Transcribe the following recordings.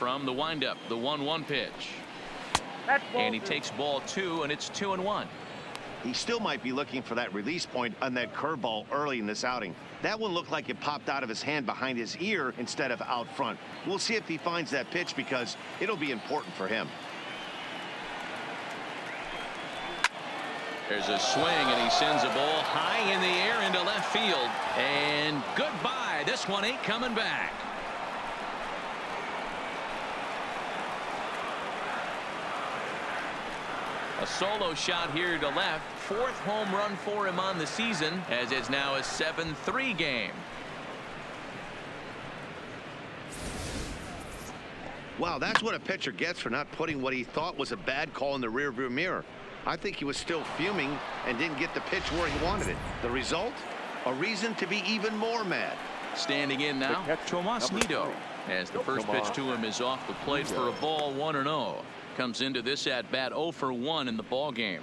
from the windup, the 1-1 pitch. And he takes ball 2, and it's 2-1. He still might be looking for that release point on that curveball early in this outing. That one looked like it popped out of his hand behind his ear instead of out front. We'll see if he finds that pitch because it'll be important for him. There's a swing, and he sends a ball high in the air into left field. And goodbye. This one ain't coming back. A solo shot here to left. 4th home run for him on the season, as it's now a 7-3 game. Wow, that's what a pitcher gets for not putting what he thought was a bad call in the rearview mirror. I think he was still fuming and didn't get the pitch where he wanted it. The result? A reason to be even more mad. Standing in now, TOMAS NIDO, as the first pitch to him is off the plate for a ball, 1-0. Comes into this at bat 0 for 1 in the ball game.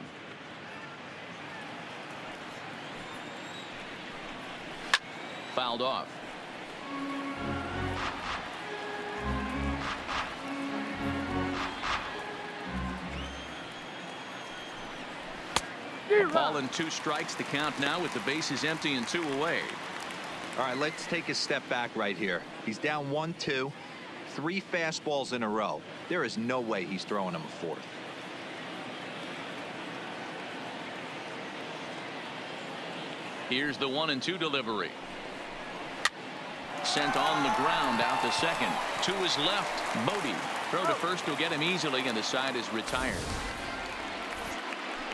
Fouled off. Ball and 2 strikes to count now with the bases empty and 2 away. All right, let's take a step back right here. He's down 1-2, 3 fastballs in a row. There is no way he's throwing him a 4th. Here's the 1-2 delivery. Sent on the ground out to second. To his left, BOTE. Throw to first will get him easily, and the side is retired.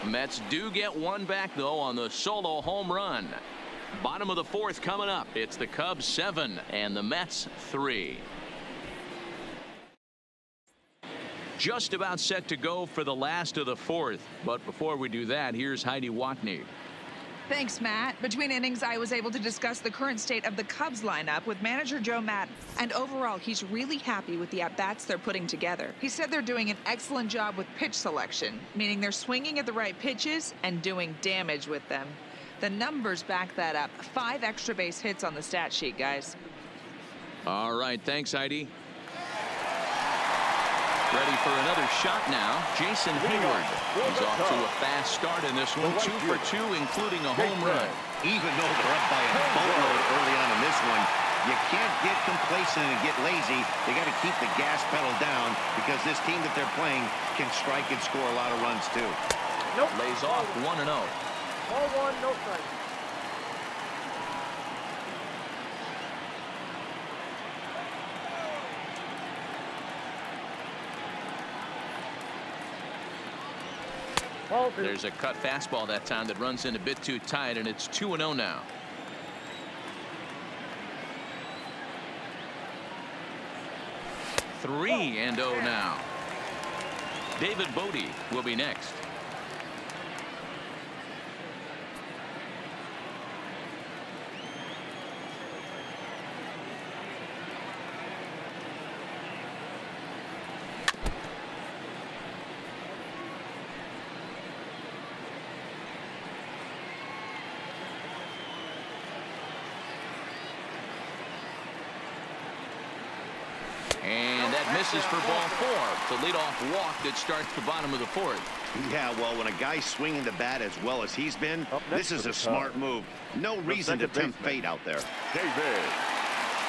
Mets do get 1 back, though, on the solo home run. Bottom of the 4th coming up. It's the Cubs 7 and the Mets 3. Just about set to go for the last of the 4th. But before we do that, here's Heidi Watney. Thanks, Matt. Between innings, I was able to discuss the current state of the Cubs lineup with manager Joe Maddon. And overall, he's really happy with the at-bats they're putting together. He said they're doing an excellent job with pitch selection, meaning they're swinging at the right pitches and doing damage with them. The numbers back that up. 5 extra base hits on the stat sheet, guys. All right, thanks, Heidi. Ready for another shot now. Jason Hayward. He's off to a fast start in this one. 2 for 2, including a home run. Even though they're up by a boatload early on in this one, you can't get complacent and get lazy. They got to keep the gas pedal down because this team that they're playing can strike and score a lot of runs too. Lays off 1-0. Ball 1, no strike. There's a cut fastball that time that runs in a bit too tight, and it's 2-0 now. Three and 0 now. David BOTE will be next. And that misses for ball 4. The leadoff walk that starts the bottom of the 4th. Yeah, well, when a guy's swinging the bat as well as he's been, this is a smart move. No reason to tempt fate out there.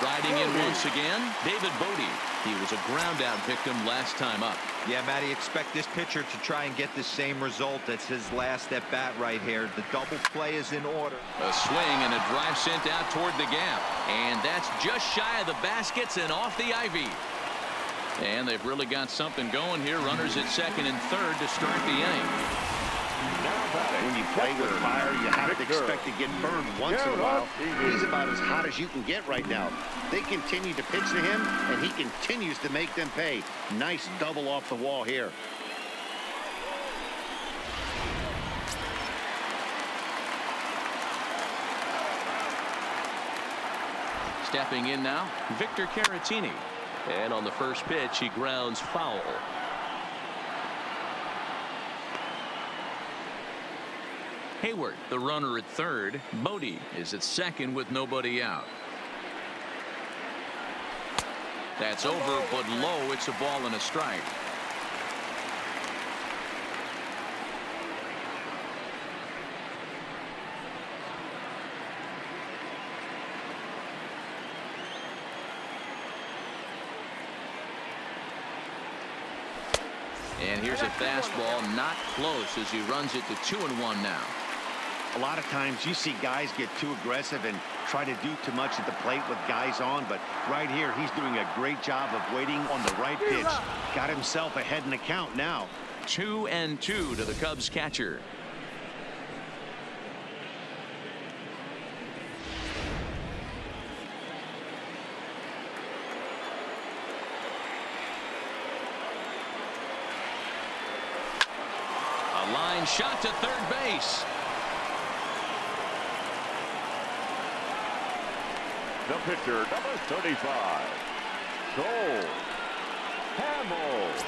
Riding in once again, David BOTE. He was a ground-out victim last time up. Yeah, Matty, expect this pitcher to try and get the same result. That's his last at-bat right here. The double play is in order. A swing and a drive sent out toward the gap. And that's just shy of the baskets and off the ivy. And they've really got something going here. Runners at second and third to start the inning. When you play with fire, you have to expect to get burned once in a while. He's about as hot as you can get right now. They continue to pitch to him, and he continues to make them pay. Nice double off the wall here. Stepping in now, Victor Caratini. And on the first pitch, he grounds foul. Hayward, the runner at third. BOTE is at second with nobody out. That's over, but low. It's a ball and a strike. And here's a fastball, not close, as he runs it to 2-1 now. A lot of times you see guys get too aggressive and try to do too much at the plate with guys on, but right here he's doing a great job of waiting on the right pitch. Got himself ahead in the count now. 2-2 to the Cubs catcher. A line shot to third base. The pitcher, number 35, Cole Hamels.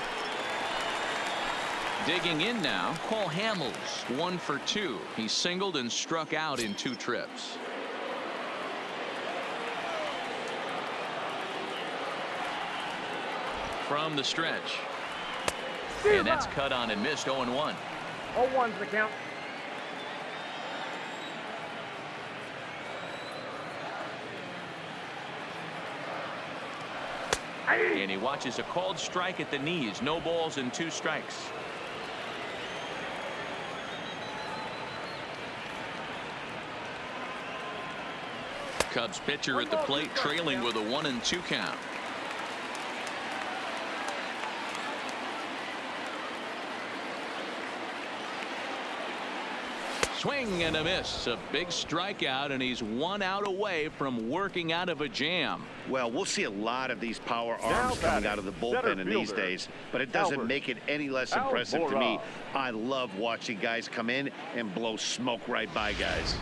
Digging in now, Cole Hamels, 1 for 2. He singled and struck out in 2 trips. From the stretch. And that's cut on and missed. 0-1. 0-1's the count. And he watches a called strike at the knees. No balls and 2 strikes. Cubs pitcher at the plate, trailing with a 1-2 count. Swing and a miss. A big strikeout, and he's 1 out away from working out of a jam. Well, we'll see a lot of these power arms coming out of the bullpen in these days, but it doesn't make it any less impressive to me. I love watching guys come in and blow smoke right by guys.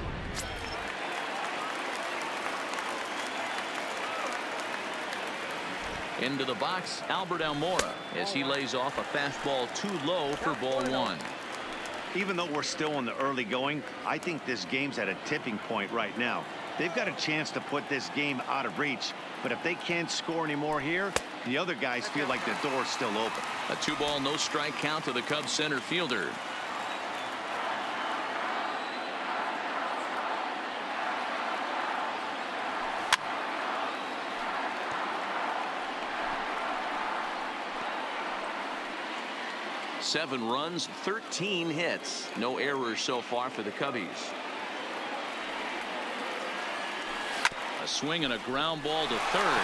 Into the box, Albert Almora, as he lays off a fastball too low for ball 1. Even though we're still in the early going, I think this game's at a tipping point right now. They've got a chance to put this game out of reach, but if they can't score anymore here, the other guys feel like the door's still open. A 2-ball, no strike count to the Cubs center fielder. Seven runs, 13 hits. No errors so far for the Cubbies. A swing and a ground ball to third.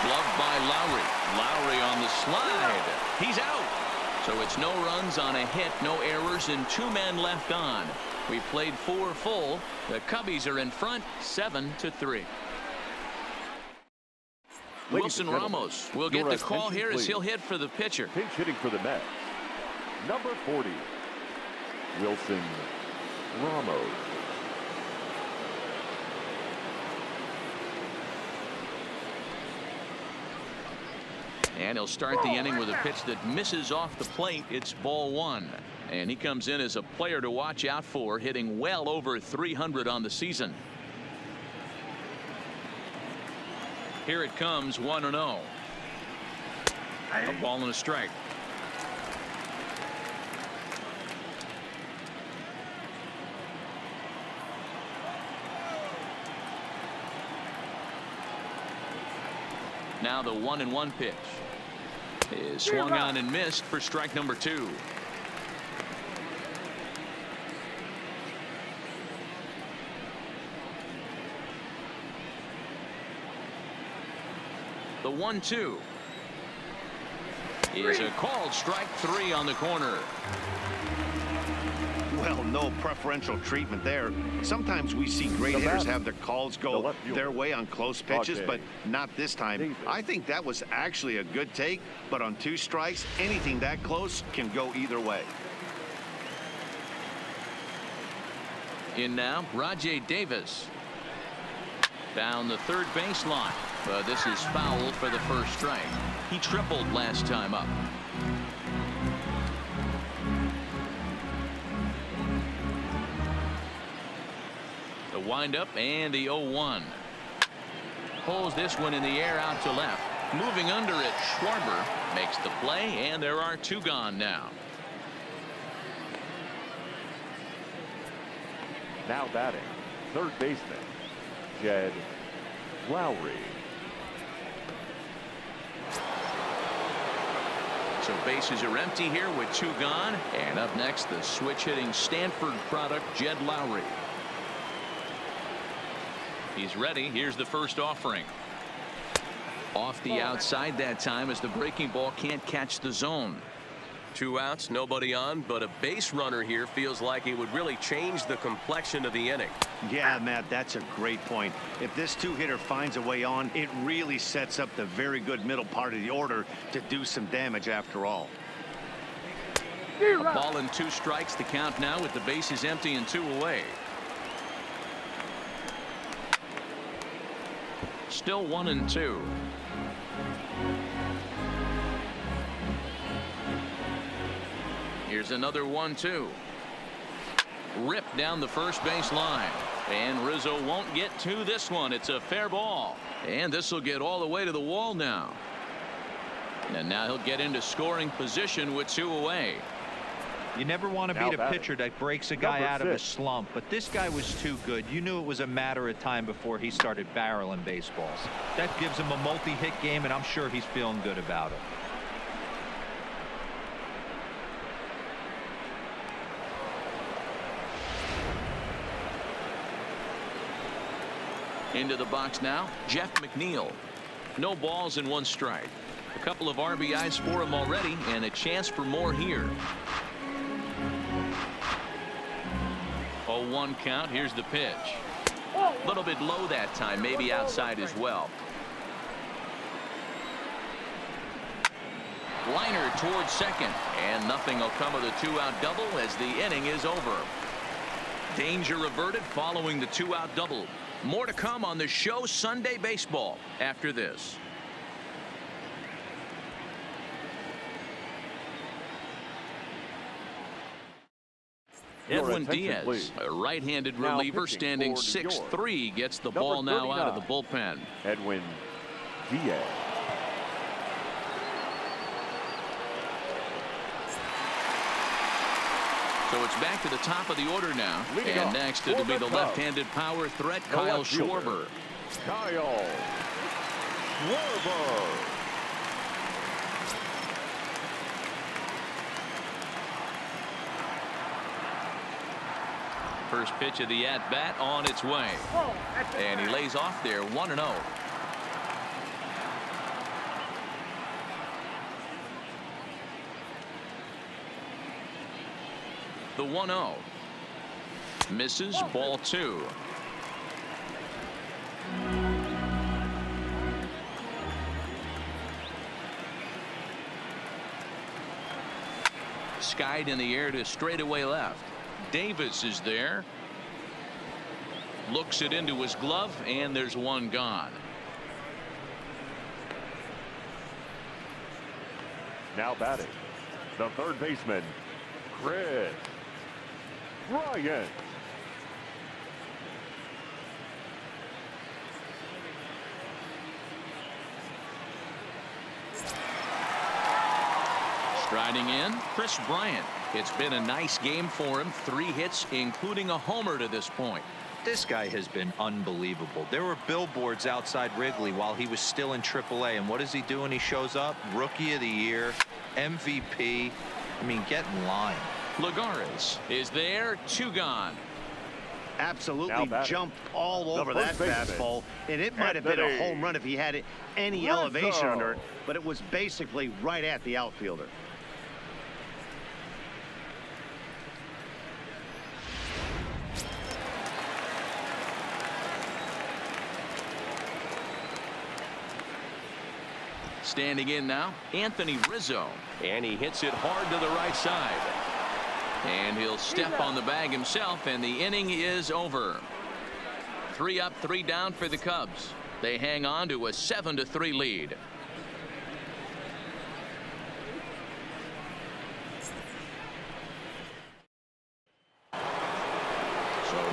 Gloved by Lowrie. Lowrie on the slide. He's out. So it's no runs on a hit, no errors, and 2 men left on. We played 4 full. The Cubbies are in front, 7-3. Wilson Ramos will get the call here as he'll hit for the pitcher. Pinch hitting for the Mets, number 40, Wilson Ramos. And he'll start the inning with a pitch that misses off the plate. It's ball 1. And he comes in as a player to watch out for, hitting well over 300 on the season. Here it comes, 1-0. A ball and a strike. Now the 1-1 pitch is swung on and missed for strike number 2. The 1-2 is a called strike 3 on the corner. Well, no preferential treatment there. Sometimes we see great hitters have their calls go their way on close pitches, but not this time. I think that was actually a good take, but on 2 strikes, anything that close can go either way. In now, Rajai Davis. Down the third baseline. But this is foul for the first strike. He tripled last time up. The windup and the 0-1. Pulls this one in the air out to left. Moving under it, Schwarber makes the play, and there are 2 gone now. Now batting, third baseman, LOWRIE. So bases are empty here with 2 gone. And up next, the switch-hitting Stanford product, LOWRIE. He's ready. Here's the first offering. Off the outside that time as the breaking ball can't catch the zone. 2 outs, nobody on, but a base runner here feels like it would really change the complexion of the inning. Yeah, Matt, that's a great point. If this 2-hitter finds a way on, it really sets up the very good middle part of the order to do some damage after all. A ball and 2 strikes to count now with the bases empty and 2 away. Still 1-2. Here's another 1-2. Ripped down the first base line. And Rizzo won't get to this one. It's a fair ball. And this will get all the way to the wall now. And now he'll get into scoring position with 2 away. You never want to beat a pitcher that breaks a guy out of a slump, but this guy was too good. You knew it was a matter of time before he started barreling baseballs. That gives him a multi-hit game, and I'm sure he's feeling good about it. Into the box now, Jeff McNeil. No balls and 1 strike. A couple of RBIs for him already, and a chance for more here. 0-1 count. Here's the pitch. A little bit low that time, maybe outside as well. Liner towards second, and nothing will come of the 2-out double as the inning is over. Danger averted following the 2-out double. More to come on the show Sunday Baseball after this. Edwin Diaz, please. a right-handed Now reliever pitching standing for New York. 6'3", gets the Number ball now out of the 39, bullpen. Edwin Diaz. So it's back to the top of the order now. Leading And off next for it'll be the the Cubs, left-handed power threat, the Kyle left fielder, Schwarber. Kyle Schwarber. First pitch of the at-bat on its way. And he lays off there 1-0. The 1-0. Misses, ball 2. Skied in the air to straightaway left. Davis is there. Looks it into his glove, and there's 1 gone. Now batting, the third baseman, KRIS. BRYANT. Striding in, KRIS Bryant. It's been a nice game for him. 3 hits, including a homer to this point. This guy has been unbelievable. There were billboards outside Wrigley while he was still in AAA, and what does he do when he shows up? Rookie of the Year, MVP. I mean, get in line. Lagares is there, 2 gone. Absolutely jumped all over that fastball, and it might have been a home run if he had any elevation under it, but it was basically right at the outfielder. Standing in now, Anthony Rizzo. And he hits it hard to the right side. And he'll step on the bag himself, and the inning is over. 3 up, 3 down for the Cubs. They hang on to a 7-3 lead. So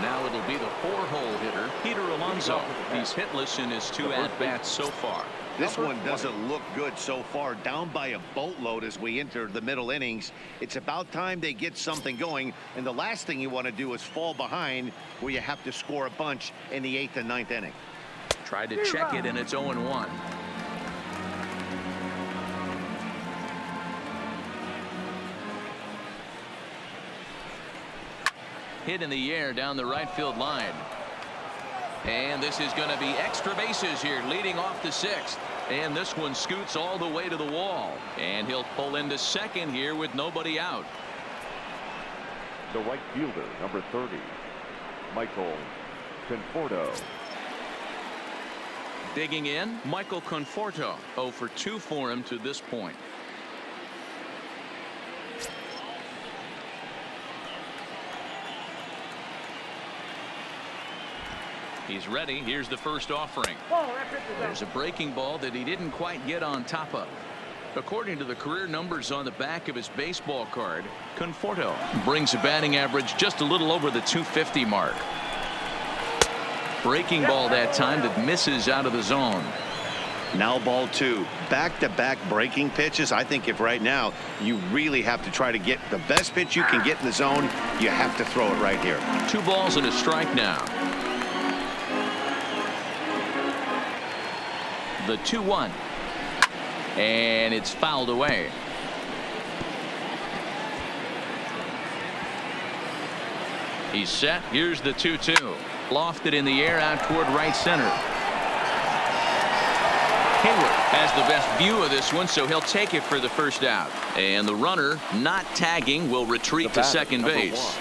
now it'll be the 4-hole hitter, Peter Alonso. He's hitless in his 2 at-bats so far. This one doesn't look good so far. Down by a boatload as we enter the middle innings. It's about time they get something going. And the last thing you want to do is fall behind where you have to score a bunch in the 8th and 9th inning. Tried to check it, and it's 0-1. Hit in the air down the right field line. And this is going to be extra bases here, leading off the 6th. And this one scoots all the way to the wall. And he'll pull into second here with nobody out. The right fielder, number 30, Michael Conforto. Digging in, Michael Conforto. 0 for 2 for him to this point. He's ready. Here's the first offering. There's a breaking ball that he didn't quite get on top of. According to the career numbers on the back of his baseball card, Conforto brings a batting average just a little over the 250 mark. Breaking ball that time that misses out of the zone. Now ball 2. Back-to-back breaking pitches. I think if right now you really have to try to get the best pitch you can get in the zone, you have to throw it right here. 2 balls and a strike now. The 2-1. And it's fouled away. He's set. Here's the 2-2. Lofted in the air out toward right center. Hayward has the best view of this one, so he'll take it for the first out. And the runner, not tagging, will retreat to second base.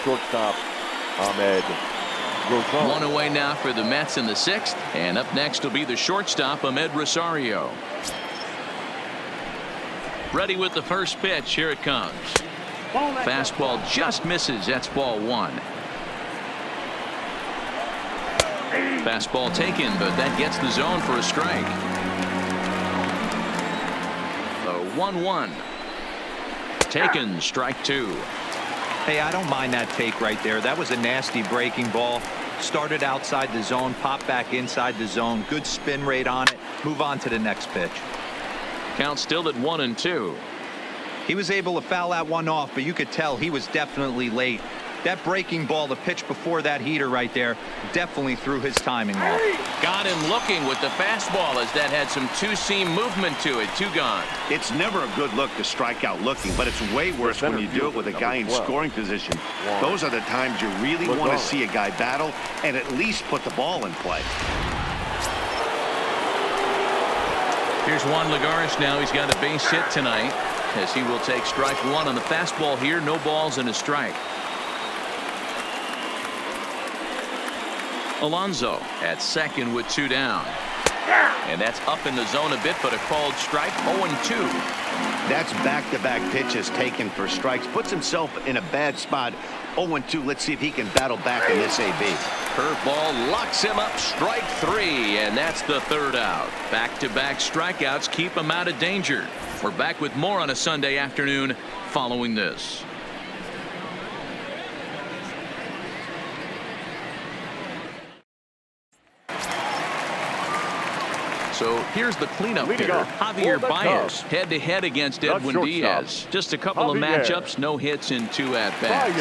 Shortstop, Ahmed. One away now for the Mets in the 6th. And up next will be the shortstop, Ahmed Rosario. Ready with the first pitch. Here it comes. Fastball just misses. That's ball 1. Fastball taken, but that gets the zone for a strike. The 1-1. Taken, strike 2. Hey, I don't mind that take right there. That was a nasty breaking ball. Started outside the zone, popped back inside the zone. Good spin rate on it. Move on to the next pitch. Count still at 1-2. He was able to foul that one off, but you could tell he was definitely late. That breaking ball, the pitch before that heater right there, definitely threw his timing off. Got him looking with the fastball as that had some two-seam movement to it. 2 gone. It's never a good look to strike out looking, but it's way worse when you do it with a guy in scoring position. Those are the times you really want to see a guy battle and at least put the ball in play. Here's Juan Lagares now. He's got a base hit tonight as he will take strike 1 on the fastball here. No balls and a strike. Alonso at second with 2 down. And that's up in the zone a bit, but a called strike. 0-2. That's back-to-back pitches taken for strikes. Puts himself in a bad spot. 0-2. Let's see if he can battle back in this AB. Curveball locks him up. Strike 3, and that's the 3rd out. Back-to-back strikeouts keep him out of danger. We're back with more on a Sunday afternoon following this. So here's the cleanup hitter, Javier Baez, head-to-head against Edwin Diaz. Just a couple of matchups, no hits in 2 at-bats.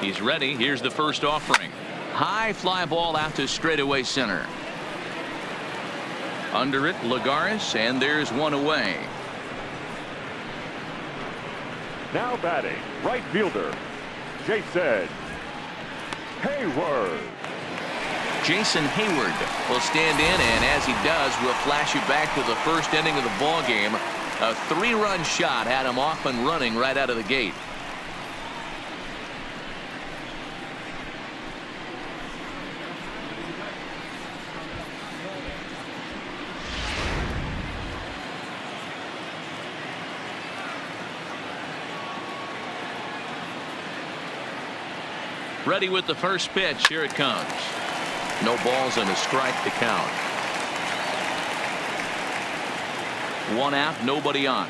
He's ready. Here's the first offering. High fly ball out to straightaway center. Under it, Lagares, and there's 1 away. Now batting, right fielder, Jason Hayward. Jason Hayward will stand in, and as he does, we'll flash you back to the first inning of the ball game. A 3-run shot had him off and running right out of the gate. Ready with the first pitch. Here it comes. No balls and a strike to count. 1 out, nobody on.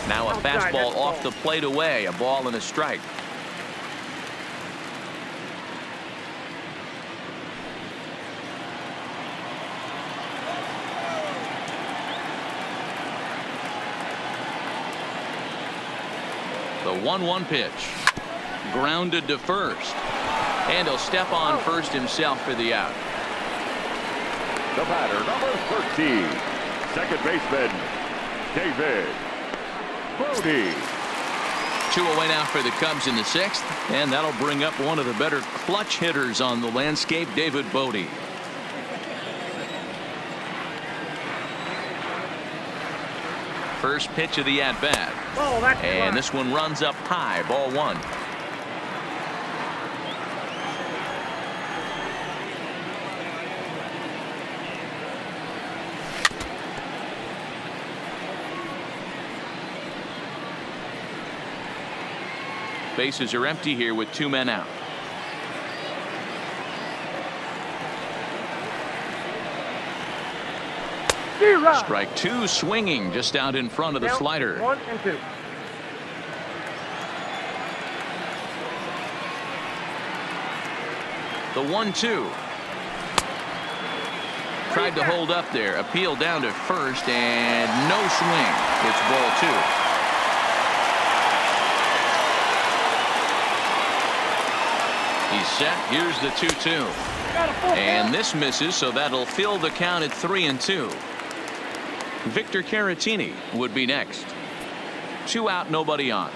Now a fastball off the plate away. A ball and a strike. The 1-1 pitch. Grounded to first. And he'll step on first himself for the out. The batter, number 13, second baseman, David BOTE. 2 away now for the Cubs in the 6th. And that'll bring up one of the better clutch hitters on the landscape, David BOTE. First pitch of the at-bat. And this one runs up high. Ball 1. Bases are empty here with 2 men out. Strike 2 swinging just out in front of the slider. 1 and 2. The 1-2. Tried to hold up there. Appeal down to first and no swing. It's ball 2. He's set. Here's the 2-2. And this misses, so that'll fill the count at 3-2. Victor Caratini would be next. 2 out, nobody on.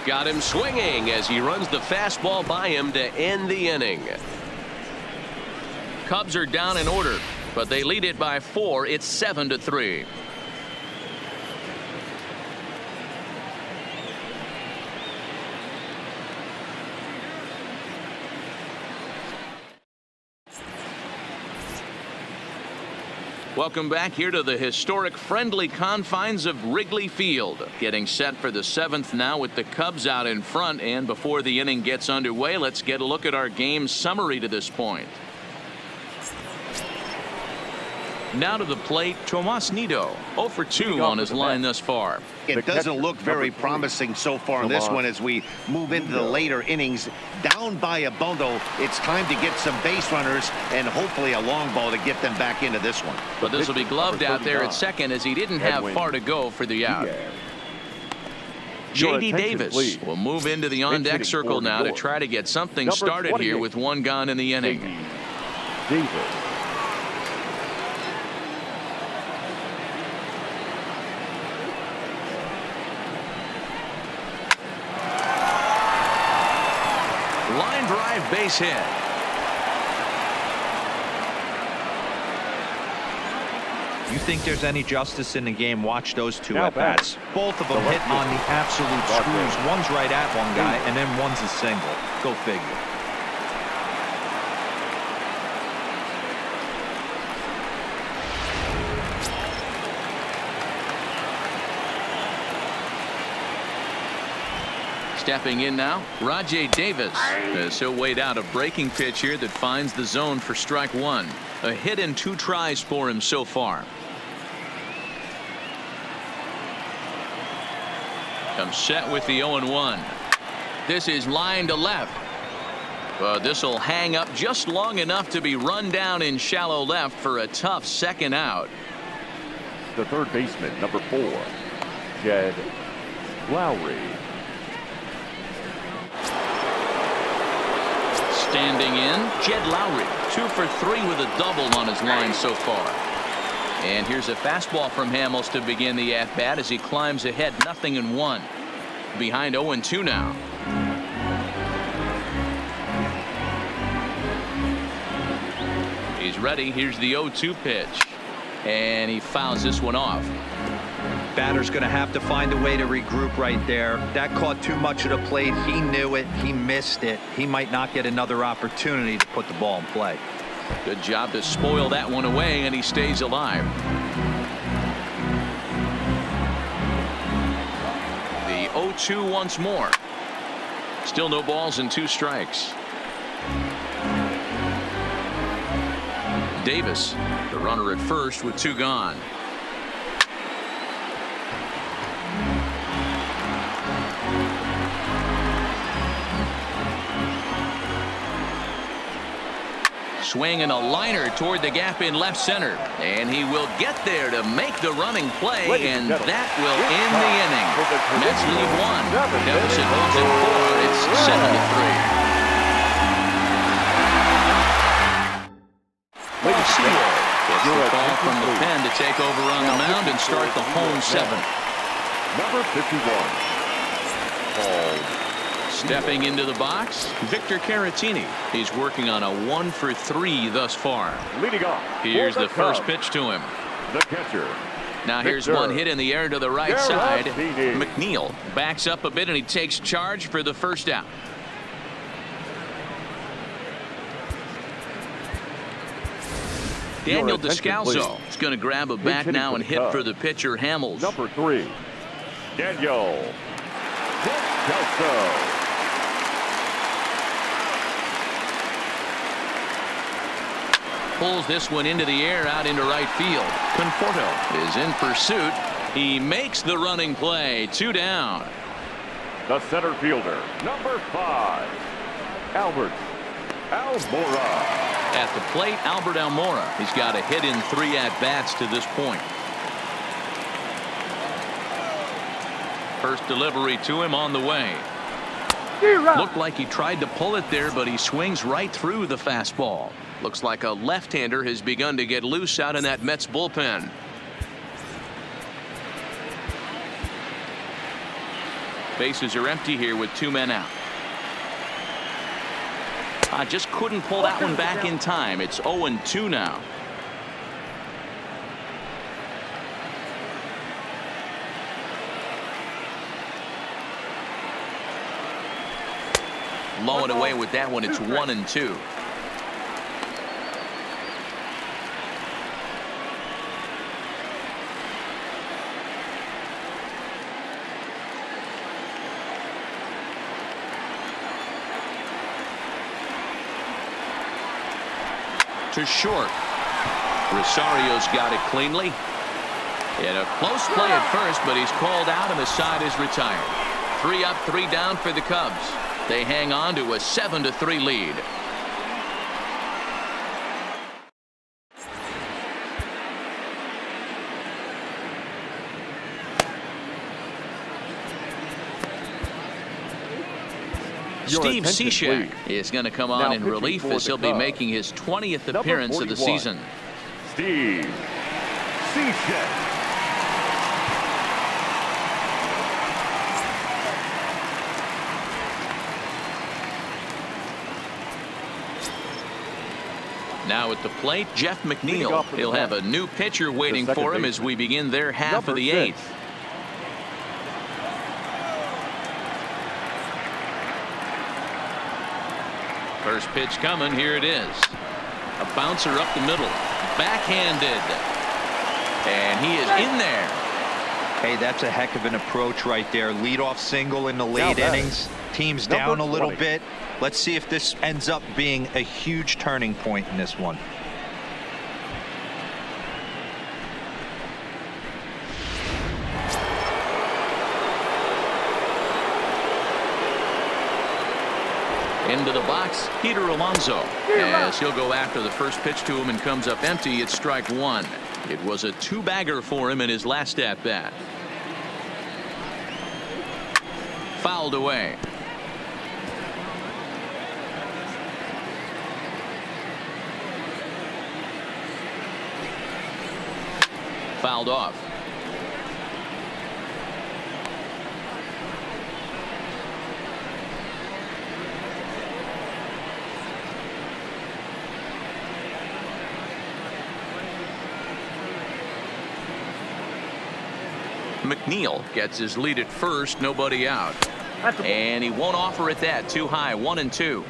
Got him swinging as he runs the fastball by him to end the inning. Cubs are down in order, but they lead it by 4. It's 7-3. Welcome back here to the historic friendly confines of Wrigley Field. Getting set for the 7th now with the Cubs out in front. And before the inning gets underway, let's get a look at our game summary to this point. Now to the plate, TOMAS NIDO. 0 for 2 on his line thus far. It doesn't look very promising so far in this one as we move into the later innings. Down by a bundle, it's time to get some base runners and hopefully a long ball to get them back into this one. But this will be gloved out there at second as he didn't have far to go for the out. J.D. Davis will move into the on-deck circle now to try to get something started here with 1 gone in the inning. Davis. Line drive, base hit. You think there's any justice in the game? Watch those 2 at-bats. Both of them hit on the absolute screws. One's right at one guy, and then one's a single. Go figure. Stepping in now, RAJAI Davis. As he'll wait out a breaking pitch here that finds the zone for strike 1. A hit and 2 tries for him so far. Comes set with the 0-1. This is line to left. But this will hang up just long enough to be run down in shallow left for a tough second out. The third baseman, number 4, Jed LOWRIE. Standing in, Jed LOWRIE, 2 for 3 with a double on his line so far. And here's a fastball from HAMELS to begin the at-bat as he climbs ahead 0-1. Behind 0-2 now. He's ready. Here's the 0-2 pitch. And he fouls this one off. Batter's going to have to find a way to regroup right there. That caught too much of the plate. He knew it. He missed it. He might not get another opportunity to put the ball in play. Good job to spoil that one away, and he stays alive. The 0-2 once more. Still no balls and 2 strikes. Davis, the runner at first with 2 gone. Swinging a liner toward the gap in left center, and he will get there to make the running play, and that will end the inning. Mets lead 1. Deficit holds at 4. It's 7-3. Sewell gets the call from the pen to take over on the mound and start the home 7th. Number 51. Paul. Stepping into the box, Victor Caratini. He's working on a 1 for 3 thus far. Leading off. Here's the first pitch to him. The catcher. Now here's one hit in the air to the right side. McNeil backs up a bit and he takes charge for the first out. Daniel Descalso is going to grab a bat now and hit for the pitcher Hamels. Number 3. Daniel Descalso. Pulls this one into the air out into right field. Conforto is in pursuit. He makes the running play. 2 down. The center fielder, number 5, Albert Almora. At the plate, Albert Almora. He's got a hit in 3 at-bats to this point. First delivery to him on the way. Looked like he tried to pull it there, but he swings right through the fastball. Looks like a left-hander has begun to get loose out in that Mets bullpen. Bases are empty here with 2 men out. I just couldn't pull that one back in time. It's 0-2 now. Low and away with that one. It's 1-2. To short. Rosario's got it cleanly. And a close play at first, but he's called out and the side is retired. 3 up, 3 down for the Cubs. They hang on to a 7-3 lead. Steve Cishek is going to come on in relief as he'll be making his 20th appearance of the season. Steve Cishek. Now at the plate, Jeff McNeil. He'll have a new pitcher waiting for him as we begin their half of the 8th. First pitch coming. Here it is. A bouncer up the middle. Backhanded. And he is in there. Hey, that's a heck of an approach right there. Leadoff single in the late innings. Team's down a little bit. Let's see if this ends up being a huge turning point in this one. Into the box, Peter Alonso. As he'll go after the first pitch to him and comes up empty, it's strike 1. It was a 2-bagger for him in his last at-bat. Fouled away. Fouled off. McNeil gets his lead at first, nobody out. And he won't offer it that. Too high. 1-2.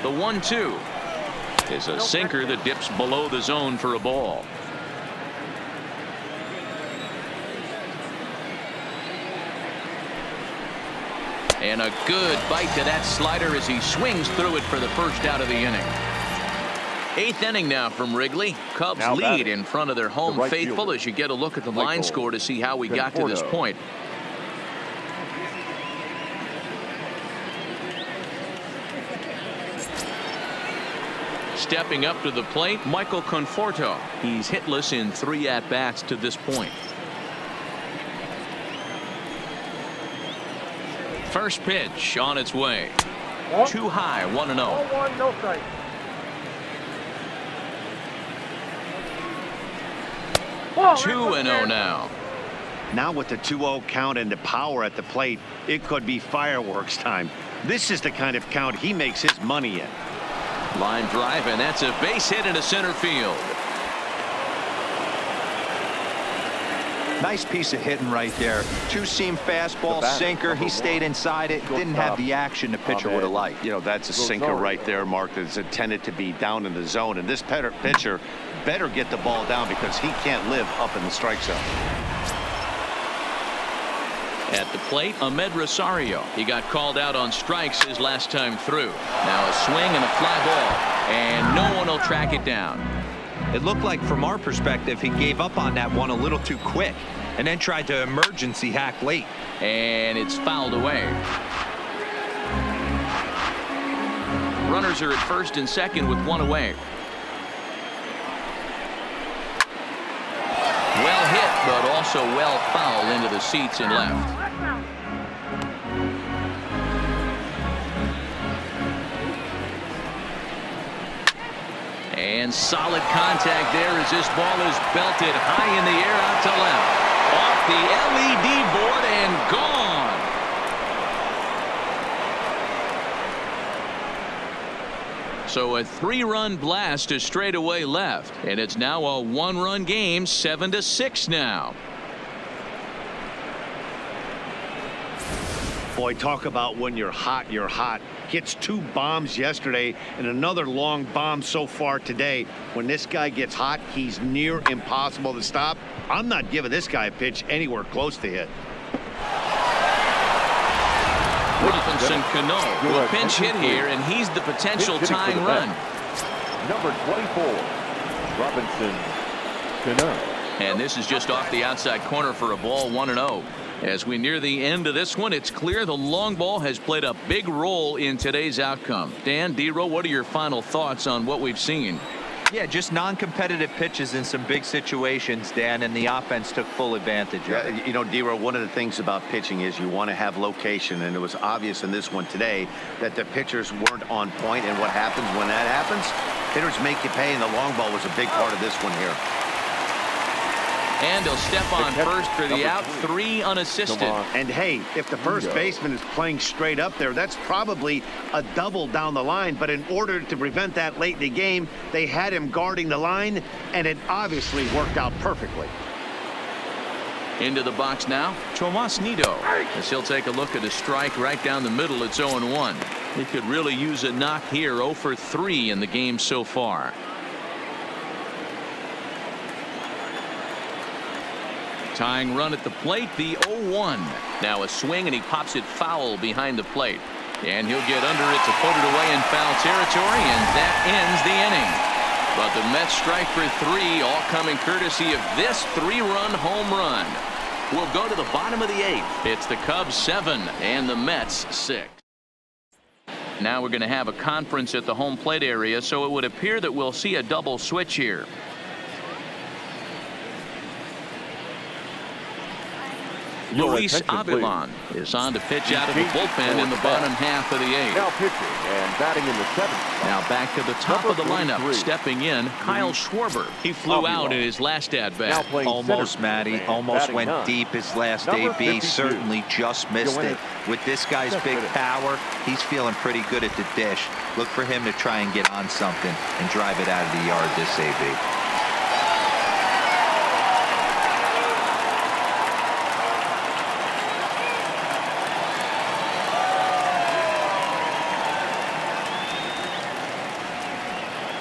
The 1-2 is a sinker that dips below the zone for a ball. And a good bite to that slider as he swings through it for the first out of the inning. 8th inning now from Wrigley. Cubs lead in front of their home faithful as you get a look at the line score to see how we got to this point. Stepping up to the plate, Michael Conforto. He's hitless in 3 at-bats to this point. First pitch on its way. Too high, 1-0. 0-1, no strike. Ball, 2-0 now. Now with the 2-0 count and the power at the plate, it could be fireworks time. This is the kind of count he makes his money in. Line drive, and that's a base hit into center field. Nice piece of hitting right there. Two-seam fastball, sinker. He stayed inside it. Didn't have the action the pitcher would have liked. You know, that's a sinker right there, Mark, that's intended to be down in the zone. And this pitcher better get the ball down because he can't live up in the strike zone. At the plate, Ahmed Rosario. He got called out on strikes his last time through. Now a swing and a fly ball, and no one will track it down. It looked like, from our perspective, he gave up on that one a little too quick and then tried to emergency hack late. And it's fouled away. Runners are at first and second with 1 away. Well hit, but also well fouled into the seats and left. And solid contact there as this ball is belted high in the air out to left. Off the LED board and gone. So a 3-run blast to straightaway left, and it's now a 1-run game, 7-6 now. Boy, talk about when you're hot, you're hot. Gets 2 bombs yesterday and another long bomb so far today. When this guy gets hot, he's near impossible to stop. I'm not giving this guy a pitch anywhere close to hit. Robinson Cano will pinch hit here, and he's the potential tying run. Number 24, Robinson Cano. And this is just off the outside corner for a ball, 1-0. As we near the end of this one, it's clear the long ball has played a big role in today's outcome. Dan, D-Row, what are your final thoughts on what we've seen? Yeah, just non-competitive pitches in some big situations, Dan, and the offense took full advantage of it. You know, D-Row, one of the things about pitching is you want to have location, and it was obvious in this one today that the pitchers weren't on point, and what happens when that happens? Hitters make you pay, and the long ball was a big part of this one here. And he'll step on first for the out, 3 unassisted. And hey, if the first baseman is playing straight up there, that's probably a double down the line. But in order to prevent that late in the game, they had him guarding the line, and it obviously worked out perfectly. Into the box now, TOMAS NIDO. As he'll take a look at a strike right down the middle. It's 0-1. He could really use a knock here. 0 for 3 in the game so far. Tying run at the plate, the 0-1. Now a swing, and he pops it foul behind the plate. And he'll get under it to put it away in foul territory, and that ends the inning. But the Mets strike for 3, all coming courtesy of this 3-run home run. We'll go to the bottom of the 8th. It's the Cubs 7 and the Mets 6. Now we're going to have a conference at the home plate area, so it would appear that we'll see a double switch here. Luis Avilan is on to pitch out of the bullpen in the bottom half of the 8th. Now pitching and batting in the 7th. Now back to the top of the lineup, stepping in, Kyle Schwarber. He flew out in his last at-bat. Almost, Matty. Almost went deep his last AB. Certainly just missed it. With this guy's big power, he's feeling pretty good at the dish. Look for him to try and get on something and drive it out of the yard this AB.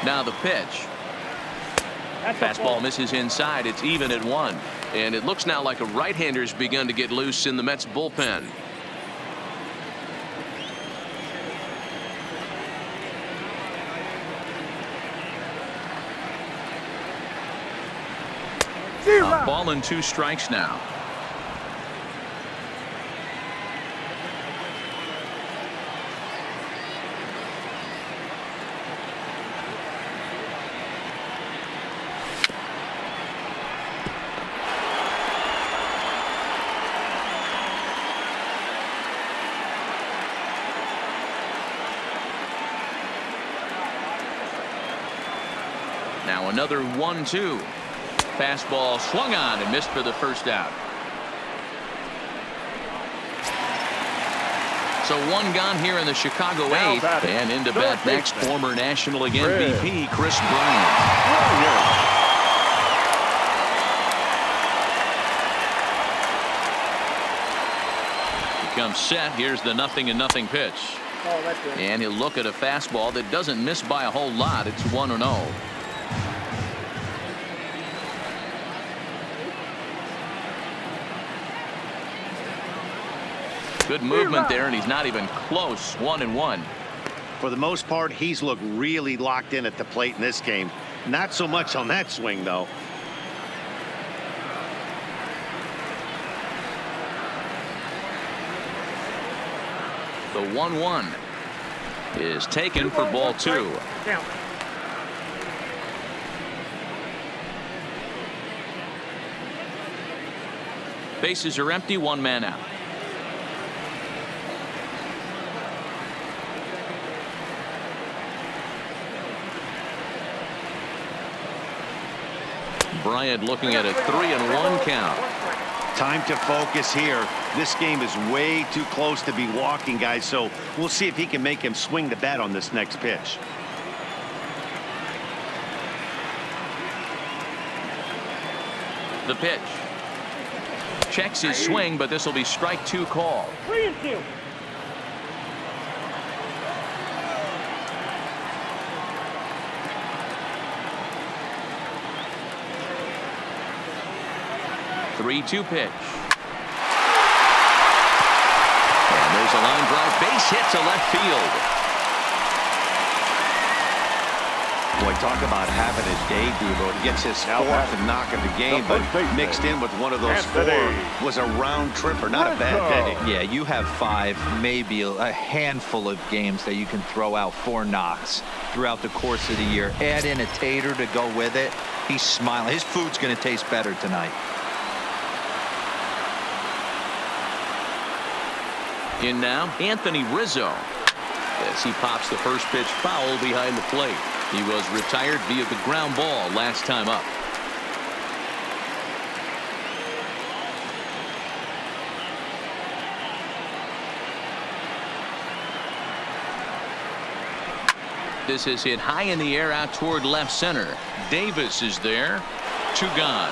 Now the pitch. Fastball misses inside. It's even at 1. And it looks now like a right-hander's begun to get loose in the Mets bullpen. A ball and 2 strikes now. Now another 1-2. Fastball swung on and missed for the first out. So 1 gone here in the Chicago 8th. And into bat next, former National League MVP KRIS BRYANT. He comes set. Here's the 0-0 pitch. And he'll look at a fastball that doesn't miss by a whole lot. It's 1-0. Good movement there, and he's not even close. 1-1. For the most part, he's looked really locked in at the plate in this game. Not so much on that swing, though. The 1-1 is taken for ball 2. Bases are empty, 1 man out. Bryant looking at a 3-1 count. Time to focus here. This game is way too close to be walking, guys, so we'll see if he can make him swing the bat on this next pitch. The pitch. Checks his swing, but this will be strike 2 call. 3-2. Three-two pitch. And there's a line drive. Base hit to left field. Boy, talk about having a day, Duvo. He gets his 4th knock of the game, but mixed in with one of those 4 was a round tripper, not a bad day. Yeah, you have 5, maybe a handful of games that you can throw out 4 knocks throughout the course of the year. Add in a tater to go with it. He's smiling. His food's going to taste better tonight. In now, Anthony Rizzo. As he pops the first pitch foul behind the plate. He was retired via the ground ball last time up. This is hit high in the air out toward left center. Davis is there. 2 gone.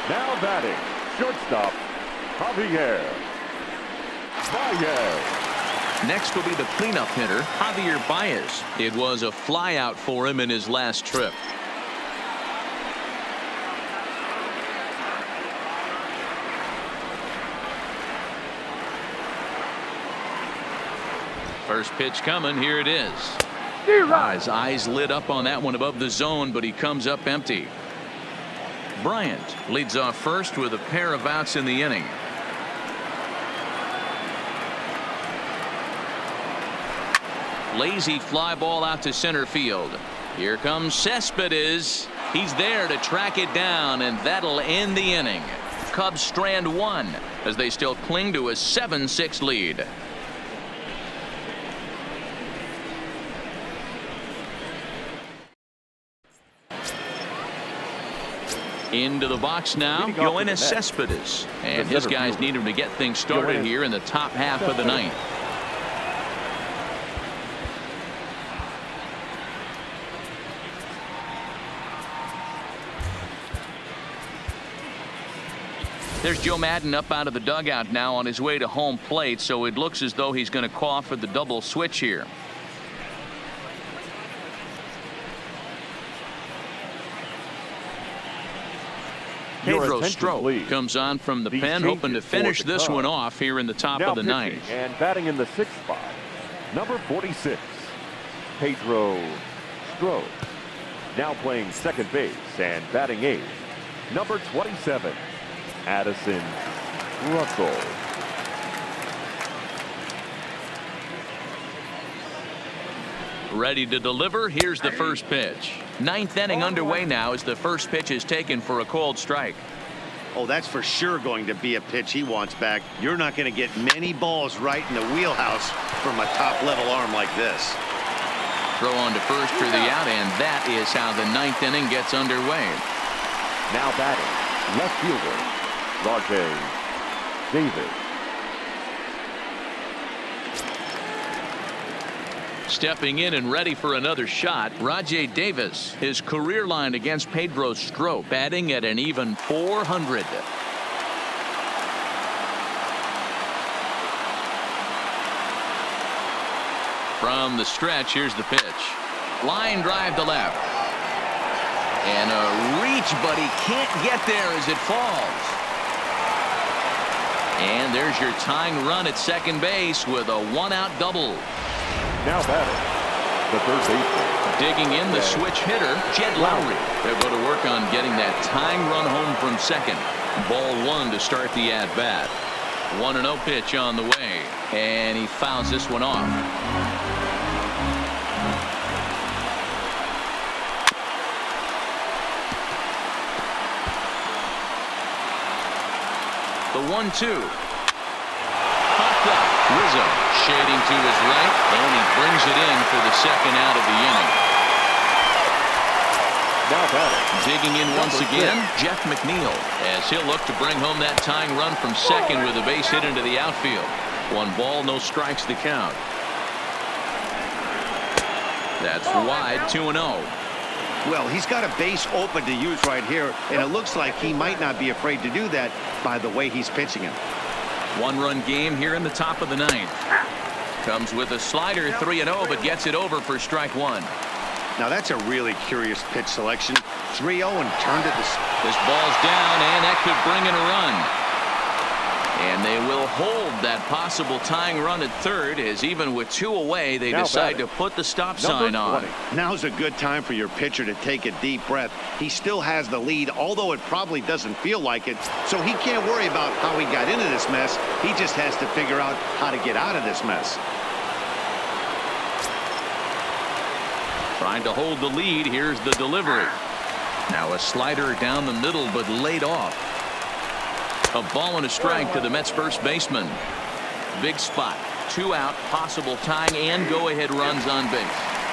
Now batting, shortstop, Javier. BAEZ. Next will be the cleanup hitter, Javier BAEZ. It was a flyout for him in his last trip. First pitch coming. Here it is. His eyes lit up on that one above the zone, but he comes up empty. Bryant leads off first with a pair of outs in the inning. Lazy fly ball out to center field. Here comes Cespedes. He's there to track it down, and that'll end the inning. Cubs strand 1 as they still cling to a 7-6 lead. Into the box now, Yoenis Cespedes. And his guys need him to get things started here in the top half of the 9th. There's Joe Maddon up out of the dugout now on his way to home plate, so it looks as though he's going to call for the double switch here. Pedro Strop comes on from the pen, hoping to finish this one off here in the top of the 9th. And batting in the 6th spot, number 46. Pedro Strop. Now playing second base and batting eighth, number 27, Addison Russell. Ready to deliver. Here's the first pitch. Ninth inning underway now as the first pitch is taken for a called strike. Oh, that's for sure going to be a pitch he wants back. You're not going to get many balls right in the wheelhouse from a top-level arm like this. Throw on to first for the out, and that is how the ninth inning gets underway. Now batting, left fielder, RAJAI Davis. Stepping in and ready for another shot, RAJAI Davis. His career line against Pedro Strop, batting at an even .400. From the stretch, here's the pitch. Line drive to left. And a reach, but he can't get there as it falls. And there's your tying run at second base with a one-out double. Now batting, the third baseman. Digging in, the switch hitter, LOWRIE. They'll go to work on getting that tying run home from second. Ball one to start the at-bat. 1-0 pitch on the way. And he fouls this one off. The 1-2. Popped up. Rizzo shading to his right, and he brings it in for the second out of the inning. Now batting. Digging in once again, Jeff McNeil, as he'll look to bring home that tying run from second with a base hit into the outfield. 1 ball, no strikes to count. That's wide, 2-0. Well, he's got a base open to use right here, and it looks like he might not be afraid to do that by the way he's pitching him. 1-run game here in the top of the ninth. Comes with a slider, 3-0, but gets it over for strike one. Now that's a really curious pitch selection. 3-0 and turned it. This ball's down, and that could bring in a run. And they will hold that possible tying run at third, as even with 2 away, they decide to put the stop sign on. Now's a good time for your pitcher to take a deep breath. He still has the lead, although it probably doesn't feel like it. So he can't worry about how he got into this mess. He just has to figure out how to get out of this mess. Trying to hold the lead. Here's the delivery. Now a slider down the middle, but laid off. A ball and a strike to the Mets first baseman. Big spot. 2 out, possible tying and go-ahead runs on base.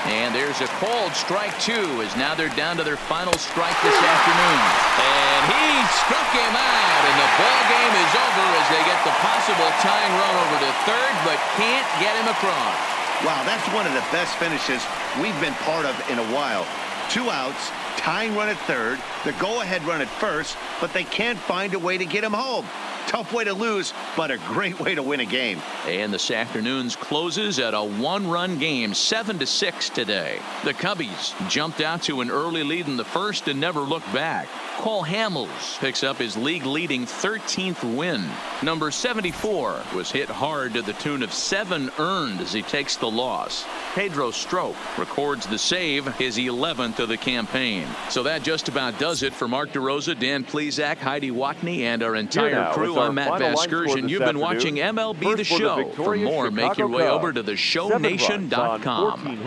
And there's a called strike 2, as now they're down to their final strike this afternoon. And he struck him out, and the ball game is over as they get the possible tying run over to third, but can't get him across. Wow, that's one of the best finishes we've been part of in a while. 2 outs, tying run at third, the go-ahead run at first, but they can't find a way to get him home. Tough way to lose, but a great way to win a game. And this afternoon's closes at a 1-run game, 7-6 today. The Cubbies jumped out to an early lead in the first and never looked back. Cole Hamels picks up his league-leading 13th win. Number 74 was hit hard to the tune of 7 earned as he takes the loss. Pedro Strop records the save, his 11th of the campaign. So that just about does it for Mark DeRosa, Dan Plesac, Heidi Watney, and our entire crew. I'm Matt Vasgersian. You've been watching MLB The Show. For more, make your way over to theshowNation.com.